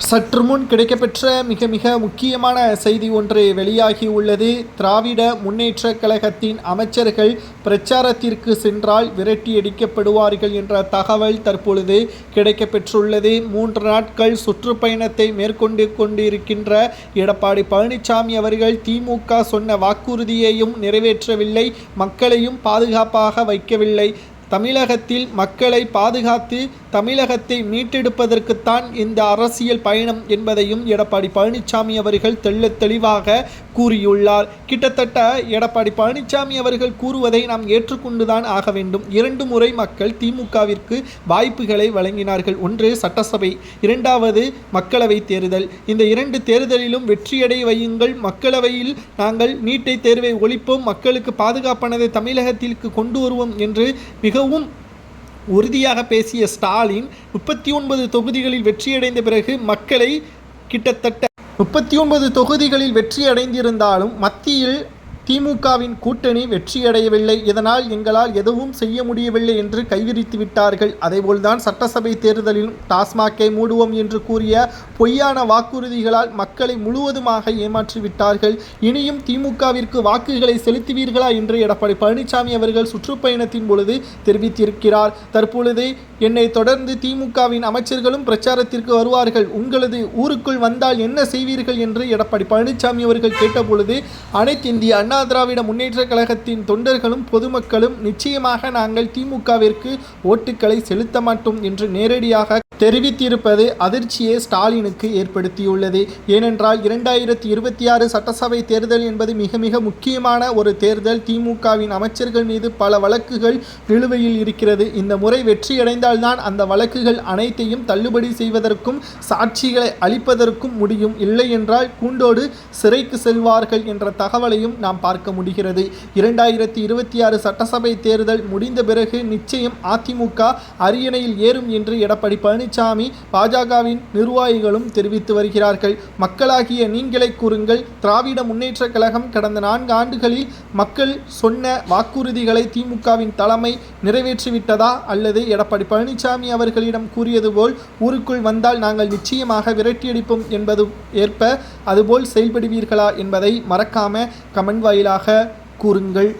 சற்று முன் கிடைக்கப்பெற்ற மிக மிக முக்கியமான செய்தி ஒன்று வெளியாகி உள்ளது. திராவிட முன்னேற்றக் கழகத்தின் அமைச்சர்கள் பிரச்சாரத்திற்கு சென்றால் விரட்டியடிக்கப்படுவார்கள் என்ற தகவல் தற்பொழுது கிடைக்கப்பெற்றுள்ளது. 3 நாட்கள் சுற்றுப்பயணத்தை மேற்கொண்டு கொண்டிருக்கின்ற எடப்பாடி பழனிசாமி அவர்கள் திமுக சொன்ன வாக்குறுதியையும் நிறைவேற்றவில்லை, மக்களையும் பாதுகாப்பாக வைக்கவில்லை. தமிழகத்தில் மக்களை பாதுகாத்து தமிழகத்தை மீட்டெடுப்பதற்குத்தான் இந்த அரசியல் பயணம் என்பதையும் எடப்பாடி பழனிசாமி அவர்கள் தெள்ளத் தெளிவாக கூறியுள்ளார். கிட்டத்தட்ட எடப்பாடி பழனிசாமி அவர்கள் கூறுவதை நாம் ஏற்றுக்கொண்டுதான் ஆக வேண்டும். 2 முறை மக்கள் திமுகவிற்கு வாய்ப்புகளை வழங்கினார்கள். ஒன்று சட்டசபை, 2வது மக்களவை தேர்தல். இந்த 2 தேர்தலிலும் வெற்றியடைய வையுங்கள். மக்களவையில் நாங்கள் நீட்டை தேர்வை ஒழிப்போம், மக்களுக்கு பாதுகாப்பானதை தமிழகத்திற்கு கொண்டு வருவோம் என்று மிகவும் உறுதியாக பேசிய ஸ்டாலின் 39 தொகுதிகளில் வெற்றியடைந்த பிறகு மக்களை கிட்டத்தட்ட 39 தொகுதிகளில் வெற்றியடைந்திருந்தாலும் மத்தியில் திமுகவின் கூட்டணி வெற்றியடையவில்லை, இதனால் எங்களால் எதுவும் செய்ய முடியவில்லை என்று கைவிரித்து விட்டார்கள். அதேபோல்தான் சட்டசபை தேர்தலிலும் டாஸ்மாகை மூடுவோம் என்று கூறிய பொய்யான வாக்குறுதிகளால் மக்களை முழுவதுமாக ஏமாற்றிவிட்டார்கள். இனியும் திமுகவிற்கு வாக்குகளை செலுத்துவீர்களா என்று எடப்பாடி பழனிசாமி அவர்கள் சுற்றுப்பயணத்தின் பொழுது தெரிவித்திருக்கிறார். தற்பொழுது என்னை தொடர்ந்து திமுகவின் அமைச்சர்களும் பிரச்சாரத்திற்கு வருவார்கள், உங்களது ஊருக்குள் வந்தால் என்ன செய்வீர்கள் என்று எடப்பாடி பழனிசாமி அவர்கள் கேட்டபொழுது அனைத்து இந்திய அண்ணா திராவிட முன்னேற்றக் கழகத்தின் தொண்டர்களும் பொதுமக்களும் நிச்சயமாக நாங்கள் திமுகவிற்கு ஓட்டுக்களை செலுத்த மாட்டோம் என்று நேரடியாக தெரிவித்திருப்பது அதிர்ச்சியை ஸ்டாலினுக்கு ஏற்படுத்தியுள்ளது. ஏனென்றால் 2026 சட்டசபை தேர்தல் என்பது மிக மிக முக்கியமான ஒரு தேர்தல். திமுகவின் அமைச்சர்கள் மீது பல வழக்குகள் நிலுவையில் இருக்கிறது. இந்த முறை வெற்றியடைந்தால்தான் அந்த வழக்குகள் அனைத்தையும் தள்ளுபடி செய்வதற்கும் சாட்சிகளை அளிப்பதற்கும் முடியும். இல்லை என்றால் கூண்டோடு சிறைக்கு செல்வார்கள் என்ற தகவலையும் நாம் பார்க்க முடிகிறது. 2026 சட்டசபை தேர்தல் முடிந்த பிறகு நிச்சயம் அதிமுக அரியணையில் ஏறும் என்று எடப்பாடி பழனிசாமி பாஜகவின் நிர்வாகிகளும் தெரிவித்து வருகிறார்கள். மக்களாகிய நீங்களே கூறுங்கள், திராவிட முன்னேற்றக் கழகம் கடந்த 4 ஆண்டுகளில் மக்கள் சொன்ன வாக்குறுதிகளை திமுகவின் தலைமை நிறைவேற்றிவிட்டதா, அல்லது எடப்பாடி பழனிசாமி அவர்களிடம் கூறியது போல் ஊருக்குள் வந்தால் நாங்கள் நிச்சயமாக விரட்டியடிப்போம் என்பது ஏற்ப அதுபோல் செயல்படுவீர்களா என்பதை மறக்காம கமெண்ட் வாயிலாக கூறுங்கள்.